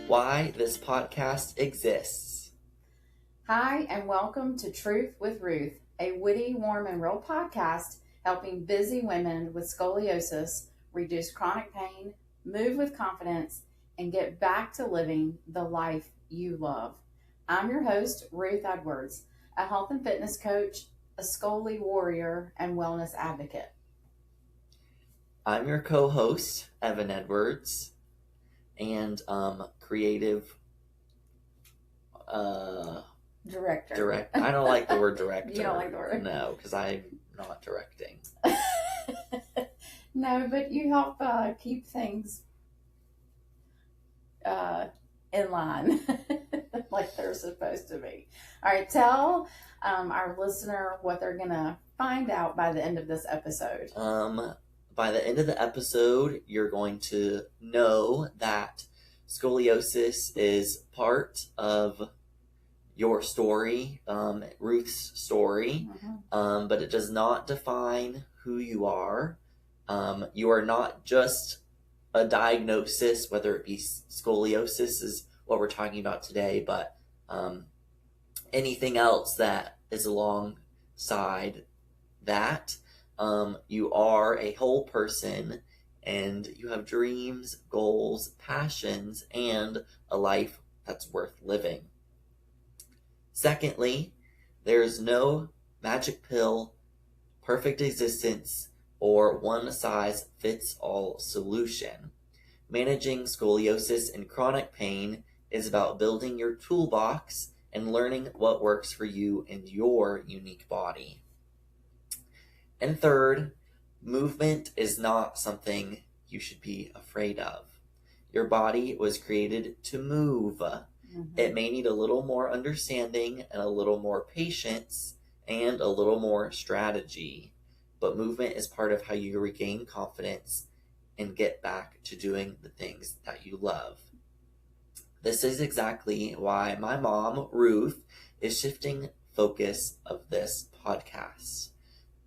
why this podcast exists. Hi, and welcome to Truth with Ruth, a witty, warm, and real podcast helping busy women with scoliosis reduce chronic pain, move with confidence, and get back to living the life you love. I'm your host, Ruth Edwards, a health and fitness coach, a Scoli warrior, and wellness advocate. I'm your co-host, Evan Edwards, and creative Director. I don't like the word director. You don't like the word? No, because I'm not directing. No, but you help keep things in line like they're supposed to be. All right, tell our listener what they're going to find out by the end of this episode. By the end of the episode, you're going to know that scoliosis is part of your story, Ruth's story, but it does not define who you are. You are not just a diagnosis, whether it be scoliosis is what we're talking about today, but anything else that is alongside that. You are a whole person, and you have dreams, goals, passions, and a life that's worth living. Secondly, there is no magic pill, perfect existence, or one-size-fits-all solution. Managing scoliosis and chronic pain is about building your toolbox and learning what works for you and your unique body. And third, movement is not something you should be afraid of. Your body was created to move. It may need a little more understanding and a little more patience and a little more strategy. But movement is part of how you regain confidence and get back to doing the things that you love. This is exactly why my mom, Ruth, is shifting focus of this podcast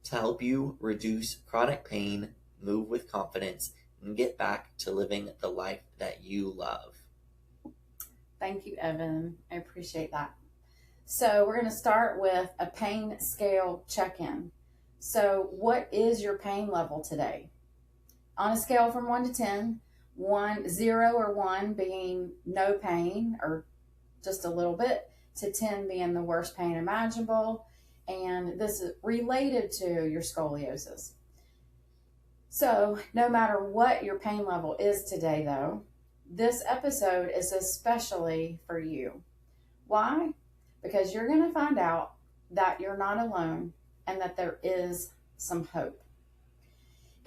to help you reduce chronic pain, move with confidence, and get back to living the life that you love. Thank you, Evan. I appreciate that. So we're going to start with a pain scale check-in. So what is your pain level today? On a scale from 1 to 10, 0 or 1 being no pain or just a little bit, to 10 being the worst pain imaginable. And this is related to your scoliosis. So no matter what your pain level is today, though, this episode is especially for you. Why? Because you're going to find out that you're not alone and that there is some hope.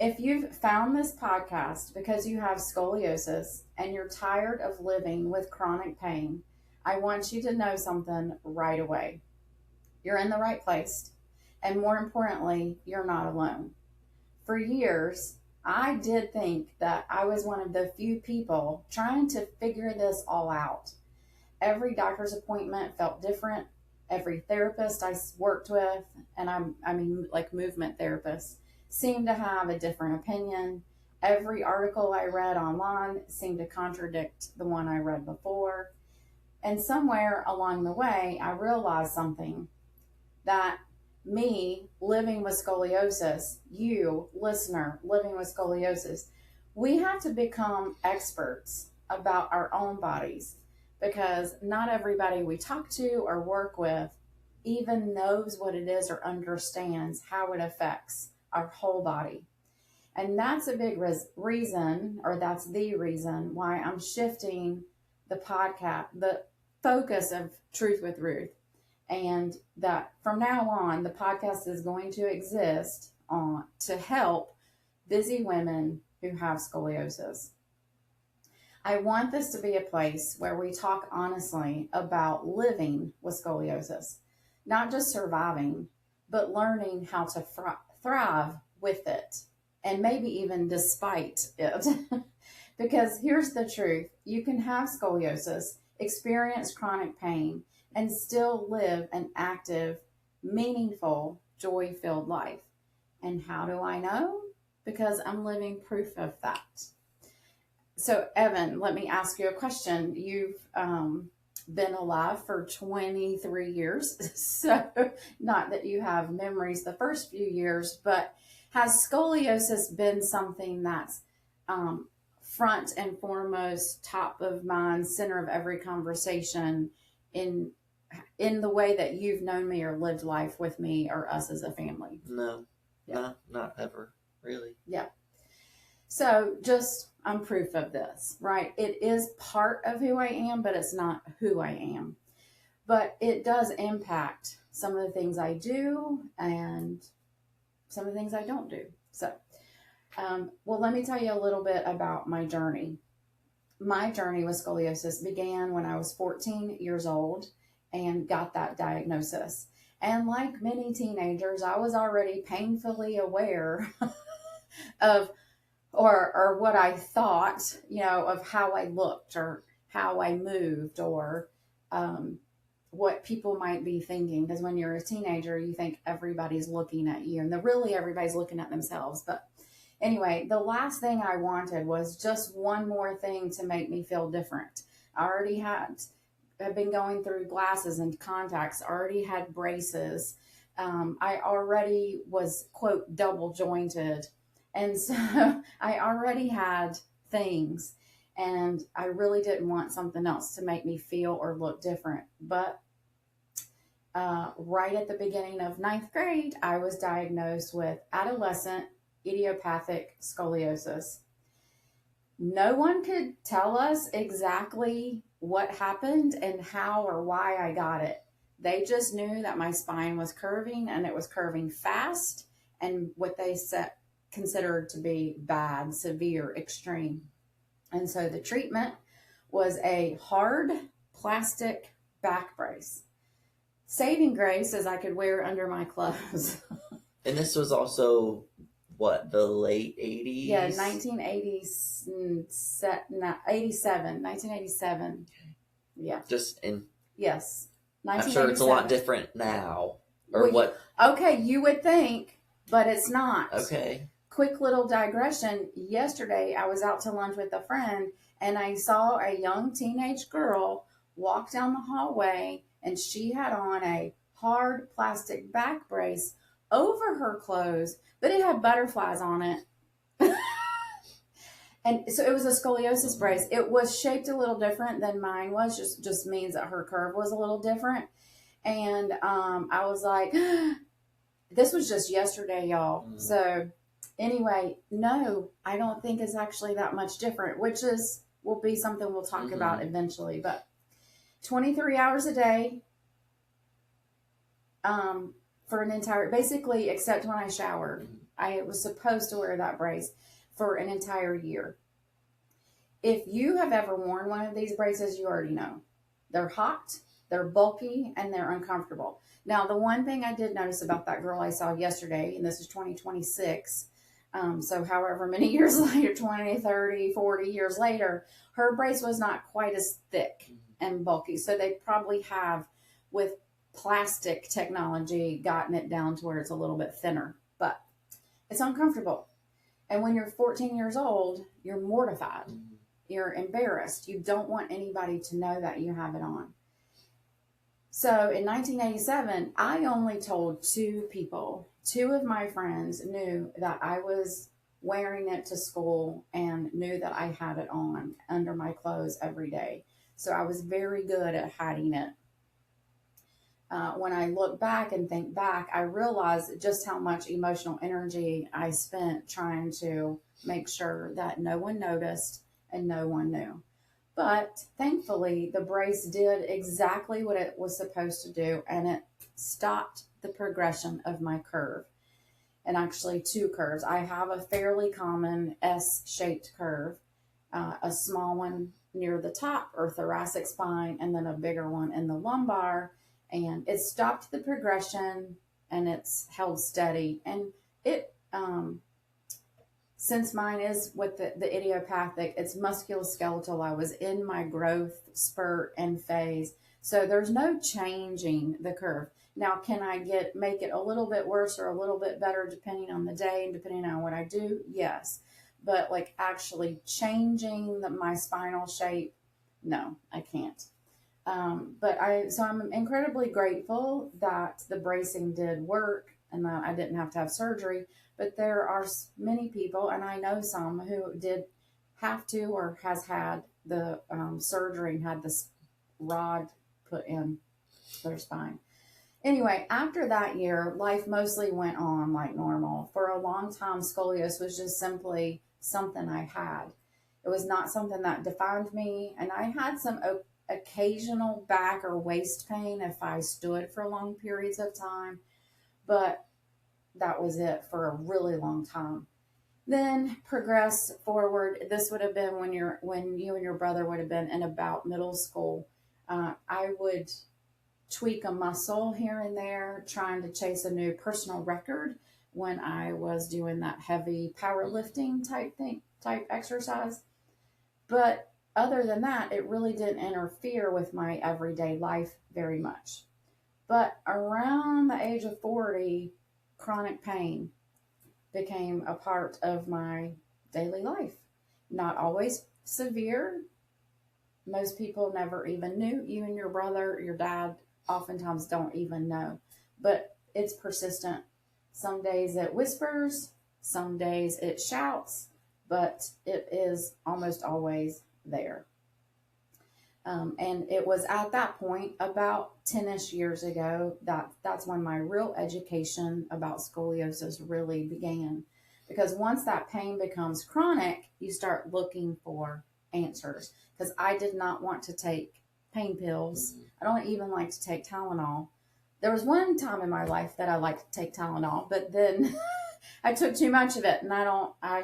If you've found this podcast because you have scoliosis and you're tired of living with chronic pain, I want you to know something right away. You're in the right place, and more importantly, you're not alone. For years, I did think that I was one of the few people trying to figure this all out. Every doctor's appointment felt different. Every therapist I worked with, and I mean like movement therapists, seemed to have a different opinion. Every article I read online seemed to contradict the one I read before. And somewhere along the way, I realized something, that me living with scoliosis, you listener living with scoliosis, we have to become experts about our own bodies, because not everybody we talk to or work with even knows what it is or understands how it affects our whole body. And that's a big reason, or that's the reason why I'm shifting the podcast, the focus of Truth with Ruth. And that from now on, the podcast is going to exist to help busy women who have scoliosis. I want this to be a place where we talk honestly about living with scoliosis, not just surviving, but learning how to thrive with it, and maybe even despite it. Because here's the truth, you can have scoliosis, experience chronic pain, and still live an active, meaningful, joy-filled life. And how do I know? Because I'm living proof of that. So, Evan, let me ask you a question. You've been alive for 23 years. So, not that you have memories the first few years, but has scoliosis been something that's um, front and foremost, top of mind, center of every conversation in in the way that you've known me or lived life with me or us as a family? No, Yeah. no, not ever, really. Yeah. So just I'm proof of this, right? It is part of who I am, but it's not who I am. But it does impact some of the things I do and some of the things I don't do. So, well, let me tell you a little bit about my journey. My journey with scoliosis began when I was 14 years old and got that diagnosis. And like many teenagers, I was already painfully aware of or what I thought, of how I looked or how I moved or um, what people might be thinking. Because when you're a teenager, you think everybody's looking at you, and really everybody's looking at themselves. But anyway, the last thing I wanted was just one more thing to make me feel different. I already had been going through glasses and contacts, already had braces. I already was, quote, double jointed. And so I already had things, and I really didn't want something else to make me feel or look different. But right at the beginning of ninth grade, I was diagnosed with adolescent idiopathic scoliosis. No one could tell us exactly what happened and how or why I got it. They just knew that my spine was curving, and it was curving fast, and what they said considered to be bad, severe, extreme. And so the treatment was a hard plastic back brace. Saving grace is I could wear under my clothes. And this was also what, the late 80s? Yeah, 1987. Yeah. Just in. Yes. I'm sure it's a lot different now. Or well, what? Okay, you would think, but it's not. Okay. Quick little digression. Yesterday, I was out to lunch with a friend, and I saw a young teenage girl walk down the hallway, and she had on a hard plastic back brace over her clothes, but it had butterflies on it. And so it was a scoliosis brace. It was shaped a little different than mine was, just means that her curve was a little different. And I was like, this was just yesterday, y'all. So anyway, no, I don't think it's actually that much different, which will be something we'll talk about eventually. But 23 hours a day for an entire, basically, except when I showered, I was supposed to wear that brace for an entire year. If you have ever worn one of these braces, you already know. They're hot, they're bulky, and they're uncomfortable. Now, the one thing I did notice about that girl I saw yesterday, and this is 2026, so however many years later, 20, 30, 40 years later, her brace was not quite as thick and bulky. So they probably have, with plastic technology, gotten it down to where it's a little bit thinner. But it's uncomfortable. And when you're 14 years old, you're mortified. You're embarrassed. You don't want anybody to know that you have it on. So in 1987, I only told two people. Two of my friends knew that I was wearing it to school and knew that I had it on under my clothes every day. So I was very good at hiding it. When I look back and think back, I realized just how much emotional energy I spent trying to make sure that no one noticed and no one knew. But thankfully, the brace did exactly what it was supposed to do, and it stopped the progression of my curve. And actually, two curves. I have a fairly common S-shaped curve, a small one near the top or thoracic spine, and then a bigger one in the lumbar. And it stopped the progression, and it's held steady. And it, since mine is with the idiopathic, it's musculoskeletal. I was in my growth spurt and phase. So there's no changing the curve. Now, can I make it a little bit worse or a little bit better depending on the day and depending on what I do? Yes. but like actually changing my spinal shape, no, I can't. So I'm incredibly grateful that the bracing did work and that I didn't have to have surgery. But there are many people, and I know some who did have to or has had the surgery and had this rod put in their spine. Anyway, after that year, life mostly went on like normal. For a long time, scoliosis was just simply something I had. It was not something that defined me, and I had some occasional back or waist pain if I stood for long periods of time, but that was it for a really long time. Then progress forward. This would have been when you and your brother would have been in about middle school. I would tweak a muscle here and there, trying to chase a new personal record when I was doing that heavy powerlifting type exercise. But other than that, it really didn't interfere with my everyday life very much. But around the age of 40, chronic pain became a part of my daily life. Not always severe. Most people never even knew. You and your brother, your dad, oftentimes don't even know. But it's persistent. Some days it whispers, some days it shouts, but it is almost always there. And it was at that point, about 10-ish years ago, that's when my real education about scoliosis really began. Because once that pain becomes chronic, you start looking for answers. Because I did not want to take pain pills. I don't even like to take Tylenol. There was one time in my life that I liked to take Tylenol, but then I took too much of it, and I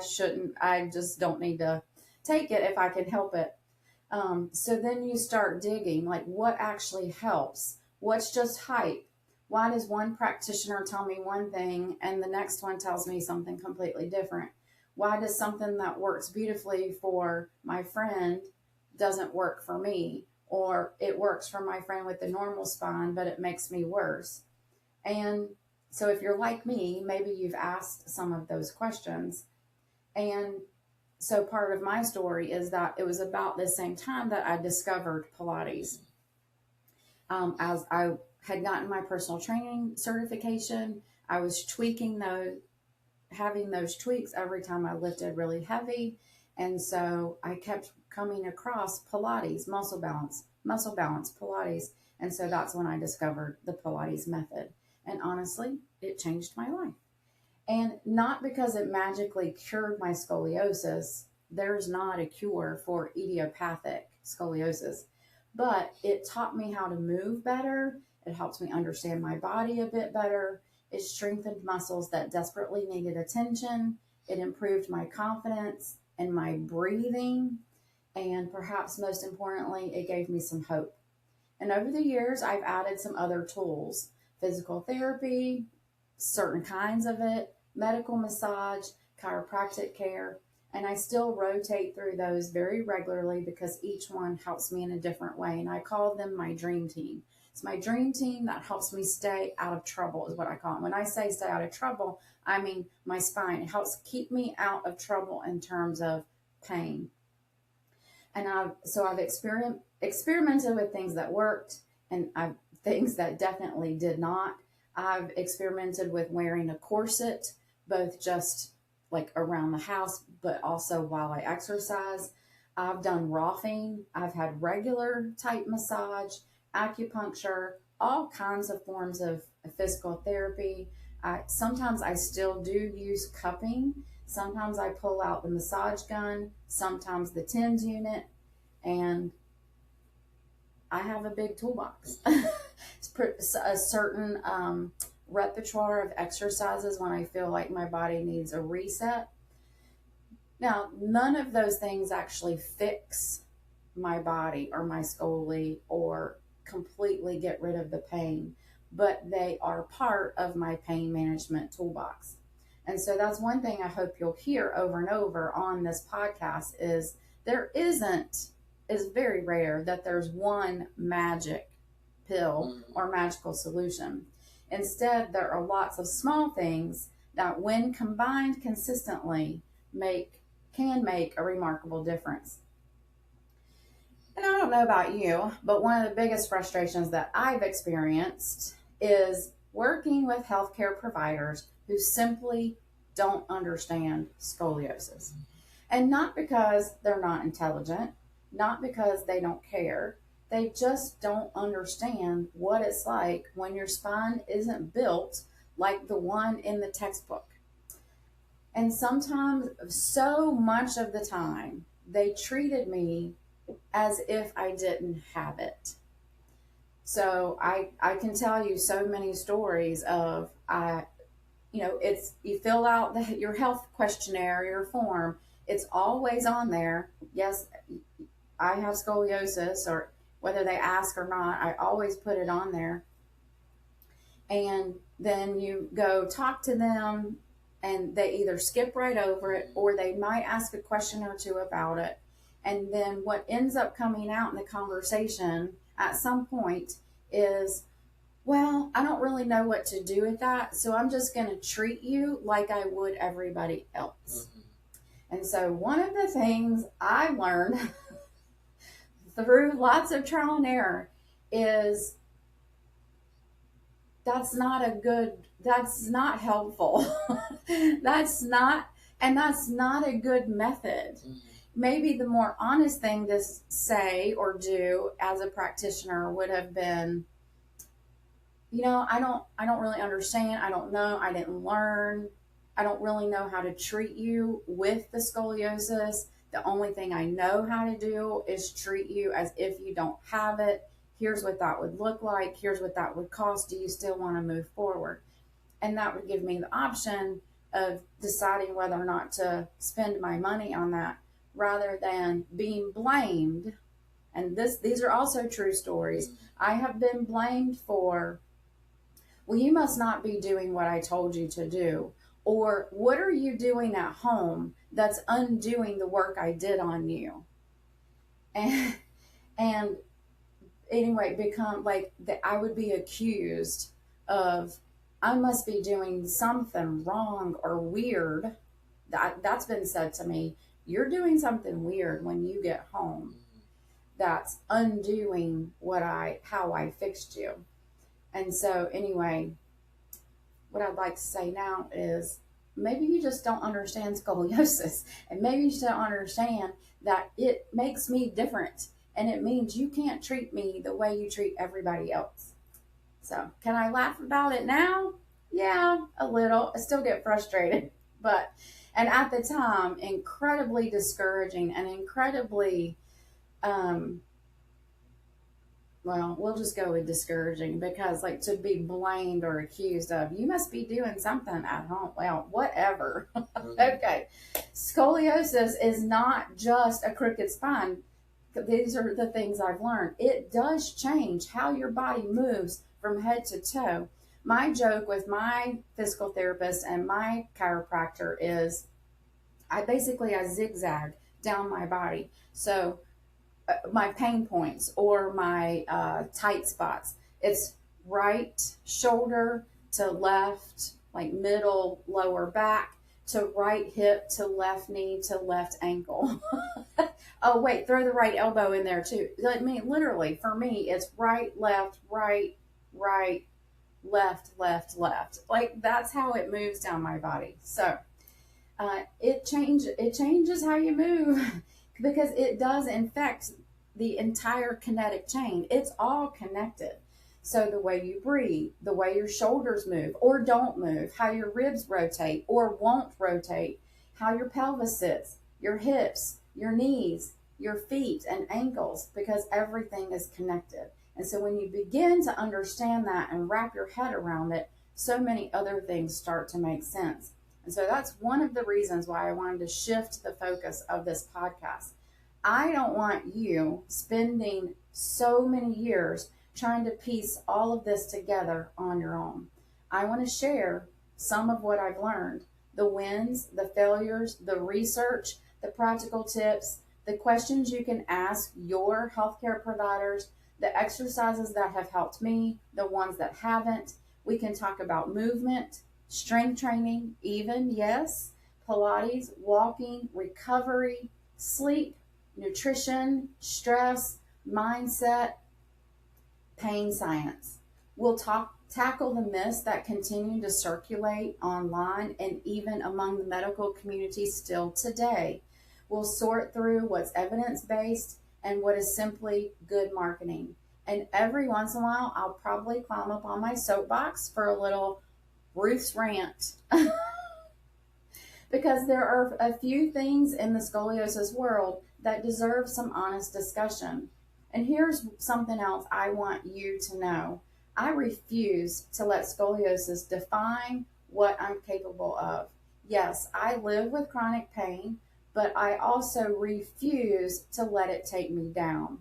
just don't need to take it if I can help it. So then you start digging, like what actually helps? What's just hype? Why does one practitioner tell me one thing and the next one tells me something completely different? Why does something that works beautifully for my friend doesn't work for me? Or it works for my friend with the normal spine, but it makes me worse. And so if you're like me, maybe you've asked some of those questions. And so part of my story is that it was about the same time that I discovered Pilates. As I had gotten my personal training certification, I was having those tweaks every time I lifted really heavy. And so I kept coming across Pilates, muscle balance, Pilates. And so that's when I discovered the Pilates method. And honestly, it changed my life. And not because it magically cured my scoliosis. There's not a cure for idiopathic scoliosis, but it taught me how to move better. It helps me understand my body a bit better. It strengthened muscles that desperately needed attention. It improved my confidence and my breathing. And perhaps most importantly, it gave me some hope. And over the years, I've added some other tools: physical therapy, certain kinds of it, medical massage, chiropractic care, and I still rotate through those very regularly because each one helps me in a different way. And I call them my dream team. It's my dream team that helps me stay out of trouble, is what I call it. When I say stay out of trouble, I mean my spine. It helps keep me out of trouble in terms of pain. And I've experimented with things that worked and things that definitely did not. I've experimented with wearing a corset, both just like around the house, but also while I exercise. I've done roughing. I've had regular type massage, acupuncture, all kinds of forms of physical therapy. Sometimes I still do use cupping. Sometimes I pull out the massage gun, sometimes the TENS unit, and I have a big toolbox. It's a certain repertoire of exercises when I feel like my body needs a reset. Now, none of those things actually fix my body or my scoli or completely get rid of the pain, but they are part of my pain management toolbox. And so that's one thing I hope you'll hear over and over on this podcast is it's very rare that there's one magic pill or magical solution. Instead, there are lots of small things that when combined consistently make can make a remarkable difference. And I don't know about you, but one of the biggest frustrations that I've experienced is working with healthcare providers who simply don't understand scoliosis. And not because they're not intelligent, not because they don't care. They just don't understand what it's like when your spine isn't built like the one in the textbook. And sometimes, so much of the time, they treated me as if I didn't have it. So I can tell you so many stories of it's you fill out your health questionnaire, your form. It's always on there. Yes, I have scoliosis, or whether they ask or not, I always put it on there. And then you go talk to them, and they either skip right over it or they might ask a question or two about it. And then what ends up coming out in the conversation at some point is, well, I don't really know what to do with that, so I'm just going to treat you like I would everybody else. And so one of the things I learned through lots of trial and error is that's not helpful. that's not a good method. Maybe the more honest thing to say or do as a practitioner would have been, I don't really understand. I don't know. I didn't learn. I don't really know how to treat you with the scoliosis. The only thing I know how to do is treat you as if you don't have it. Here's what that would look like. Here's what that would cost. Do you still want to move forward? And that would give me the option of deciding whether or not to spend my money on that, rather than being blamed. And these are also true stories. I have been blamed for, well, you must not be doing what I told you to do. Or what are you doing at home that's undoing the work I did on you? And anyway, become like that. I would be accused of, I must be doing something wrong or weird. That's been said to me. You're doing something weird when you get home. That's undoing how I fixed you. And so anyway, what I'd like to say now is, maybe you just don't understand scoliosis, and maybe you just don't understand that it makes me different, and it means you can't treat me the way you treat everybody else. So can I laugh about it now? Yeah, a little. I still get frustrated, and at the time, incredibly discouraging and incredibly, well, we'll just go with discouraging, because like to be blamed or accused of, you must be doing something at home. Well, whatever. Okay. Scoliosis is not just a crooked spine. These are the things I've learned. It does change how your body moves from head to toe. My joke with my physical therapist and my chiropractor is I zigzag down my body. So my pain points or my tight spots, it's right shoulder to left, like middle lower back, to right hip to left knee to left ankle. Oh wait, throw the right elbow in there too. I mean, literally for me, it's right, left, left, left. Like that's how it moves down my body. So it changes how you move because it does infect the entire kinetic chain. It's all connected. So the way you breathe, the way your shoulders move or don't move, how your ribs rotate or won't rotate, how your pelvis sits, your hips, your knees, your feet and ankles, because everything is connected. And so when you begin to understand that and wrap your head around it, so many other things start to make sense. And so that's one of the reasons why I wanted to shift the focus of this podcast. I don't want you spending so many years trying to piece all of this together on your own. I want to share some of what I've learned, the wins, the failures, the research, the practical tips, the questions you can ask your healthcare providers, the exercises that have helped me, the ones that haven't. We can talk about movement, strength training, even, yes, Pilates, walking, recovery, sleep, nutrition, stress, mindset, pain science. We'll tackle the myths that continue to circulate online and even among the medical community still today. We'll sort through what's evidence-based and what is simply good marketing. And every once in a while, I'll probably climb up on my soapbox for a little Ruth's rant. Because there are a few things in the scoliosis world that deserve some honest discussion. And here's something else I want you to know. I refuse to let scoliosis define what I'm capable of. Yes, I live with chronic pain, but I also refuse to let it take me down.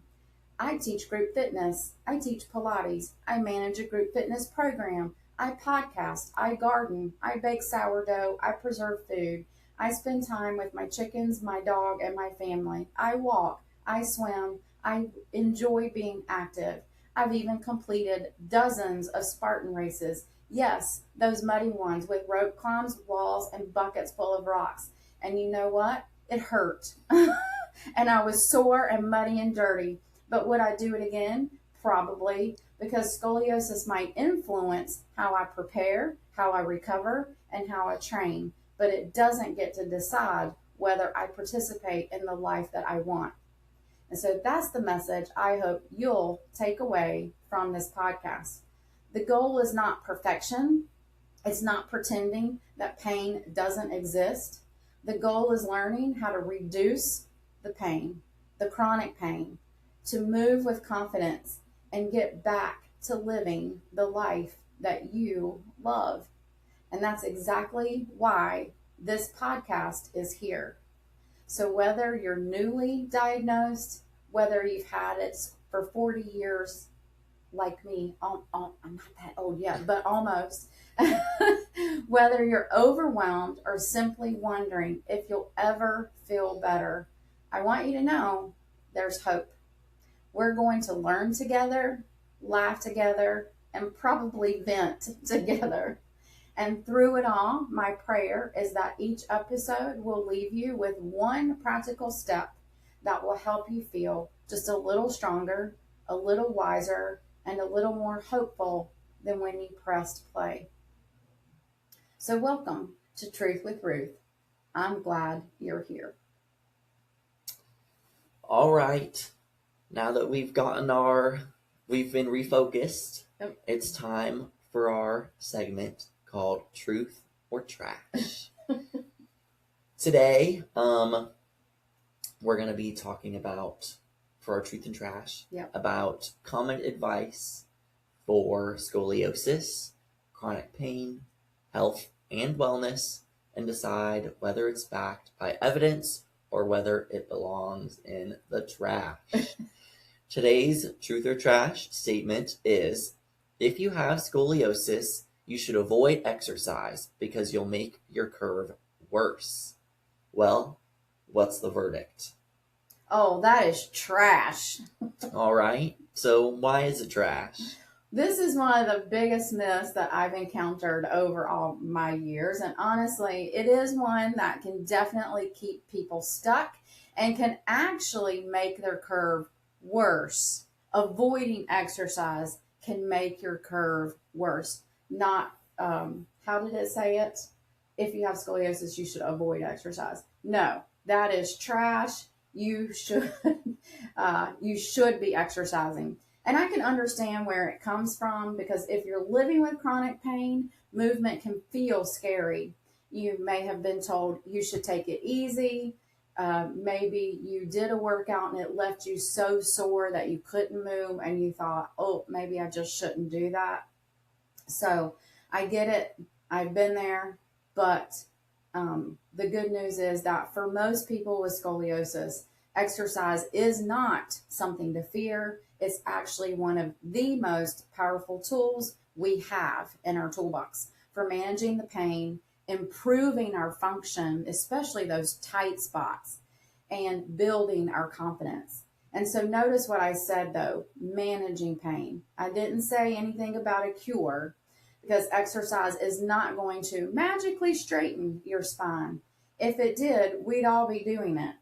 I teach group fitness. I teach Pilates. I manage a group fitness program. I podcast. I garden. I bake sourdough. I preserve food. I spend time with my chickens, my dog, and my family. I walk. I swim. I enjoy being active. I've even completed dozens of Spartan races. Yes, those muddy ones with rope climbs, walls, and buckets full of rocks. And you know what? It hurt. And I was sore and muddy and dirty. But would I do it again? Probably, because scoliosis might influence how I prepare, how I recover, and how I train. But it doesn't get to decide whether I participate in the life that I want. And so that's the message I hope you'll take away from this podcast. The goal is not perfection. It's not pretending that pain doesn't exist. The goal is learning how to reduce the pain, the chronic pain, to move with confidence and get back to living the life that you love. And that's exactly why this podcast is here. So whether you're newly diagnosed, whether you've had it for 40 years, like me, I'm not that old yet, but almost, whether you're overwhelmed or simply wondering if you'll ever feel better, I want you to know there's hope. We're going to learn together, laugh together, and probably vent together. And through it all, my prayer is that each episode will leave you with one practical step that will help you feel just a little stronger, a little wiser, and a little more hopeful than when you pressed play. So welcome to Truth with Ruth. I'm glad you're here. All right. Now that we've been refocused, Yep. It's time for our segment called Truth or Trash. Today, we're going to be talking about, for our Truth and Trash, Yep. about common advice for scoliosis, chronic pain, health, and wellness, and decide whether it's backed by evidence or whether it belongs in the trash. Today's Truth or Trash statement is, if you have scoliosis, you should avoid exercise because you'll make your curve worse. Well, what's the verdict? Oh, that is trash. All right. So why is it trash? This is one of the biggest myths that I've encountered over all my years. And honestly, it is one that can definitely keep people stuck and can actually make their curve worse. Avoiding exercise can make your curve worse. Not, how did it say it? If you have scoliosis, you should avoid exercise. No, that is trash. You should be exercising. And I can understand where it comes from, because if you're living with chronic pain, movement can feel scary. You may have been told you should take it easy. Maybe you did a workout and it left you so sore that you couldn't move and you thought, oh, maybe I just shouldn't do that. So I get it. I've been there. But the good news is that for most people with scoliosis, exercise is not something to fear. It's actually one of the most powerful tools we have in our toolbox for managing the pain, improving our function, especially those tight spots, and building our confidence. And so notice what I said, though, managing pain. I didn't say anything about a cure, because exercise is not going to magically straighten your spine. If it did, we'd all be doing it.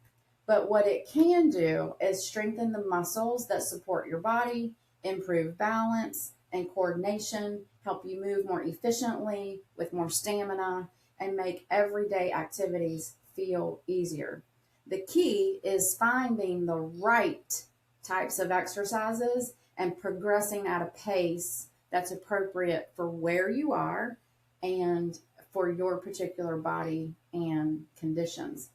But what it can do is strengthen the muscles that support your body, improve balance and coordination, help you move more efficiently with more stamina, and make everyday activities feel easier. The key is finding the right types of exercises and progressing at a pace that's appropriate for where you are and for your particular body and conditions.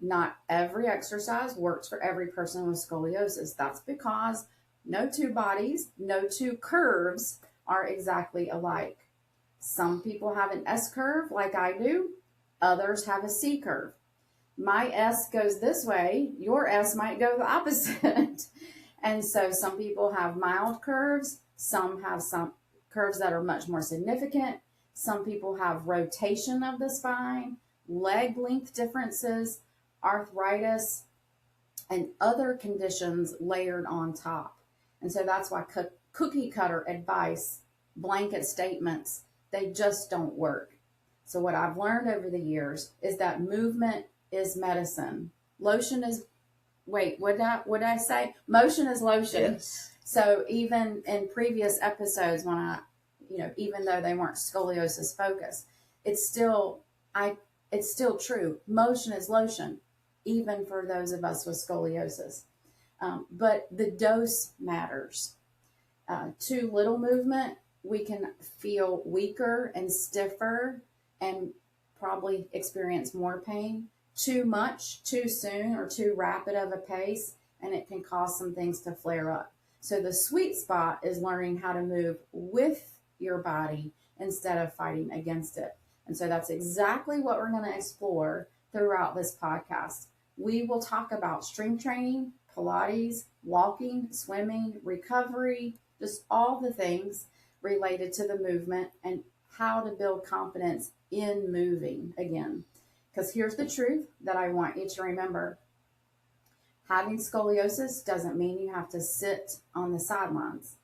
Not every exercise works for every person with scoliosis. That's because no two bodies, no two curves are exactly alike. Some people have an S curve like I do, others have a C curve. My S goes this way, your S might go the opposite. And so some people have mild curves, some have some curves that are much more significant. Some people have rotation of the spine, leg length differences, arthritis, and other conditions layered on top. And so that's why cookie cutter advice, blanket statements, they just don't work. So what I've learned over the years is that movement is medicine. Lotion is, wait, what did I say? Motion is lotion. Yes. So even in previous episodes when even though they weren't scoliosis focused, it's still true. Motion is lotion, even for those of us with scoliosis. But the dose matters. Too little movement, we can feel weaker and stiffer and probably experience more pain. Too much, too soon, or too rapid of a pace, and it can cause some things to flare up. So the sweet spot is learning how to move with your body instead of fighting against it. And so that's exactly what we're going to explore throughout this podcast. We will talk about strength training, Pilates, walking, swimming, recovery, just all the things related to the movement and how to build confidence in moving again. Because here's the truth that I want you to remember. Having scoliosis doesn't mean you have to sit on the sidelines.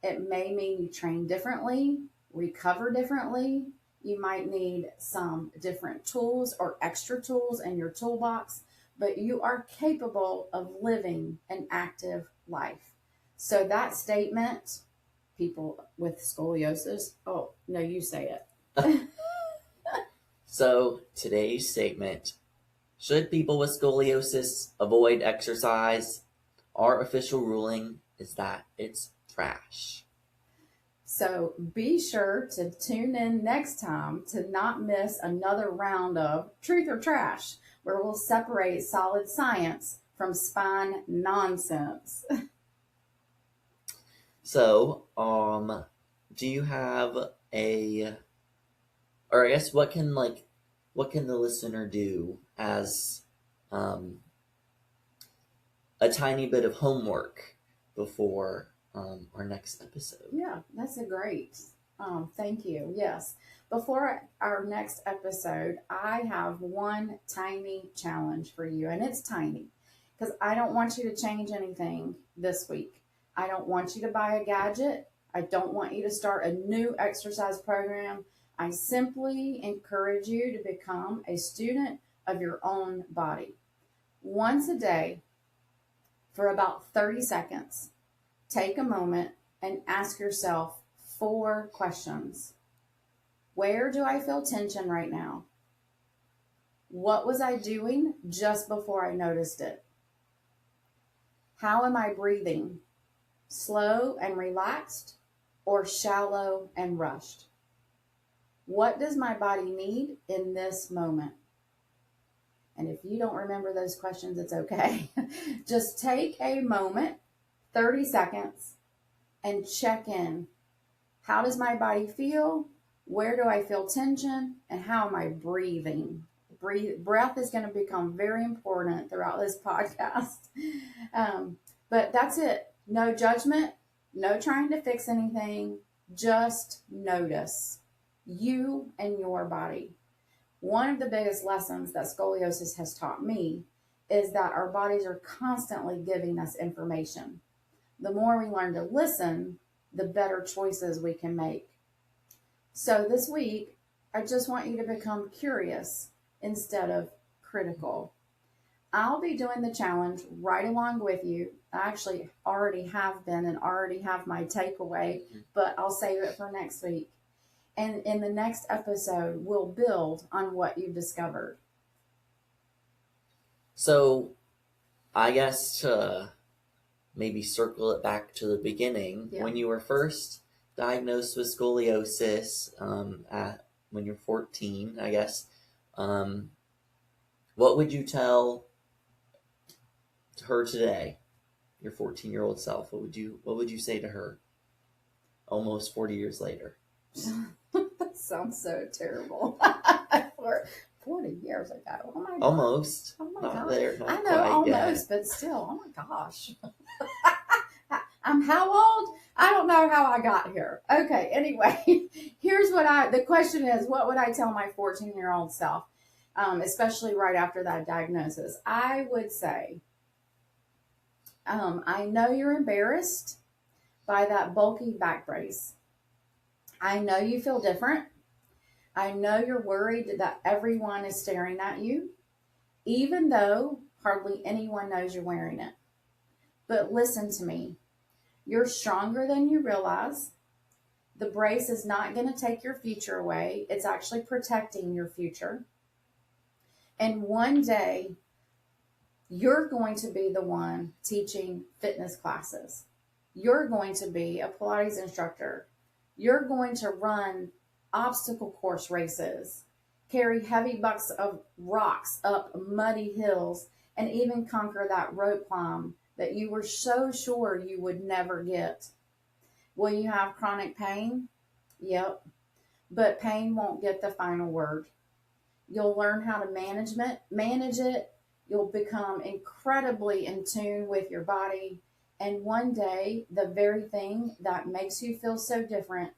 It may mean you train differently, recover differently. You might need some different tools or extra tools in your toolbox, but you are capable of living an active life. So that statement, people with scoliosis, oh, no, you say it. So today's statement, should people with scoliosis avoid exercise? Our official ruling is that it's trash. So be sure to tune in next time to not miss another round of Truth or Trash, where we'll separate solid science from spine nonsense. So, do you have or I guess what can the listener do as a tiny bit of homework before our next episode? Yeah, that's a great. Thank you. Yes. Before our next episode, I have one tiny challenge for you, and it's tiny because I don't want you to change anything this week. I don't want you to buy a gadget. I don't want you to start a new exercise program. I simply encourage you to become a student of your own body. Once a day, for about 30 seconds, take a moment and ask yourself 4 questions. Where do I feel tension right now? What was I doing just before I noticed it? How am I breathing? Slow and relaxed or shallow and rushed? What does my body need in this moment? And if you don't remember those questions, it's okay. Just take a moment, 30 seconds, and check in. How does my body feel? Where do I feel tension? And how am I breathing? Breath is going to become very important throughout this podcast. But that's it. No judgment, no trying to fix anything. Just notice you and your body. One of the biggest lessons that scoliosis has taught me is that our bodies are constantly giving us information. The more we learn to listen, the better choices we can make. So this week, I just want you to become curious instead of critical. I'll be doing the challenge right along with you. I actually already have been and already have my takeaway, but I'll save it for next week. And in the next episode, we'll build on what you've discovered. So, I guess to maybe circle it back to the beginning, when you were first diagnosed with scoliosis, when you're 14, I guess, what would you tell her today, your 14-year-old self? What would you say to her almost 40 years later? That sounds so terrible. 40 years ago. Oh my God. Almost. Oh my not God. there. Not I know, quite almost, yet. but still. Oh my gosh. I'm how old? I don't know how I got here. Okay, anyway, here's the question is, what would I tell my 14-year-old self, especially right after that diagnosis? I would say, I know you're embarrassed by that bulky back brace. I know you feel different. I know you're worried that everyone is staring at you, even though hardly anyone knows you're wearing it. But listen to me. You're stronger than you realize. The brace is not going to take your future away. It's actually protecting your future. And one day, you're going to be the one teaching fitness classes. You're going to be a Pilates instructor. You're going to run obstacle course races, carry heavy buckets of rocks up muddy hills, and even conquer that rope climb that you were so sure you would never get. Will you have chronic pain? Yep. But pain won't get the final word. You'll learn how to manage it. You'll become incredibly in tune with your body. And one day, the very thing that makes you feel so different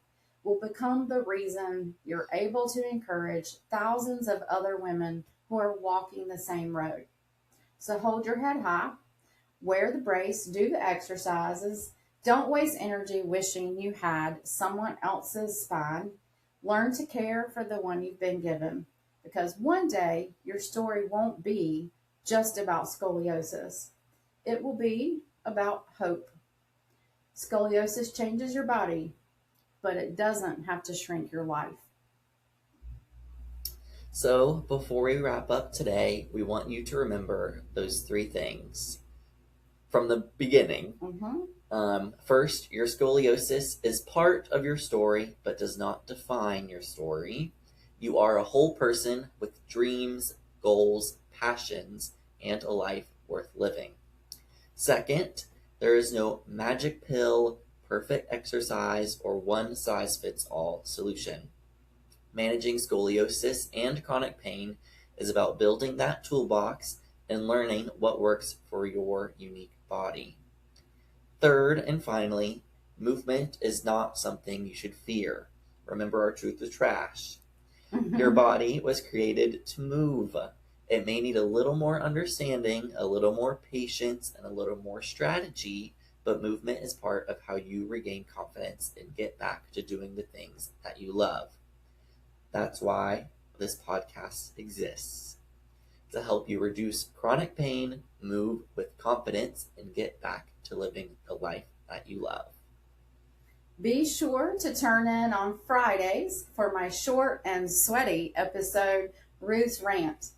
will become the reason you're able to encourage thousands of other women who are walking the same road. So hold your head high, wear the brace, do the exercises. Don't waste energy wishing you had someone else's spine. Learn to care for the one you've been given, because one day your story won't be just about scoliosis. It will be about hope. Scoliosis changes your body, but it doesn't have to shrink your life. So, before we wrap up today, we want you to remember those three things from the beginning. First, your scoliosis is part of your story, but does not define your story. You are a whole person with dreams, goals, passions, and a life worth living. Second, there is no magic pill, perfect exercise, or one-size-fits-all solution. Managing scoliosis and chronic pain is about building that toolbox and learning what works for your unique body. Third, and finally, movement is not something you should fear. Remember our truth is trash. Your body was created to move. It may need a little more understanding, a little more patience, and a little more strategy, but movement is part of how you regain confidence and get back to doing the things that you love. That's why this podcast exists, to help you reduce chronic pain, move with confidence, and get back to living the life that you love. Be sure to turn in on Fridays for my short and sweaty episode, Ruth's Rant,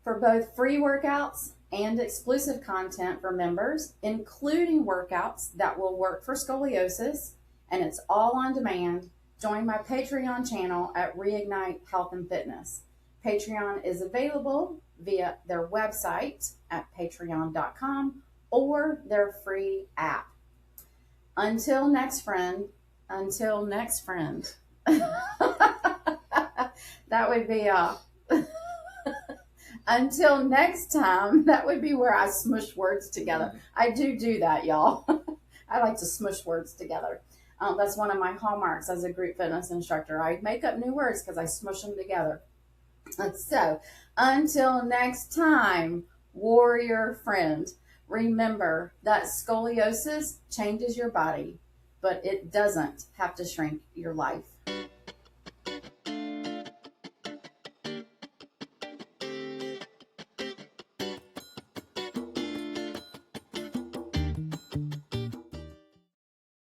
for both free workouts and exclusive content for members, including workouts that will work for scoliosis, and it's all on demand. Join my Patreon channel at Reignite Health and Fitness. Patreon is available via their website at patreon.com or their free app. Until next friend. That would be until next time. That would be where I smush words together. I do that, y'all. I like to smush words together. That's one of my hallmarks as a group fitness instructor. I make up new words because I smush them together. So, until next time, warrior friend, remember that scoliosis changes your body, but it doesn't have to shrink your life.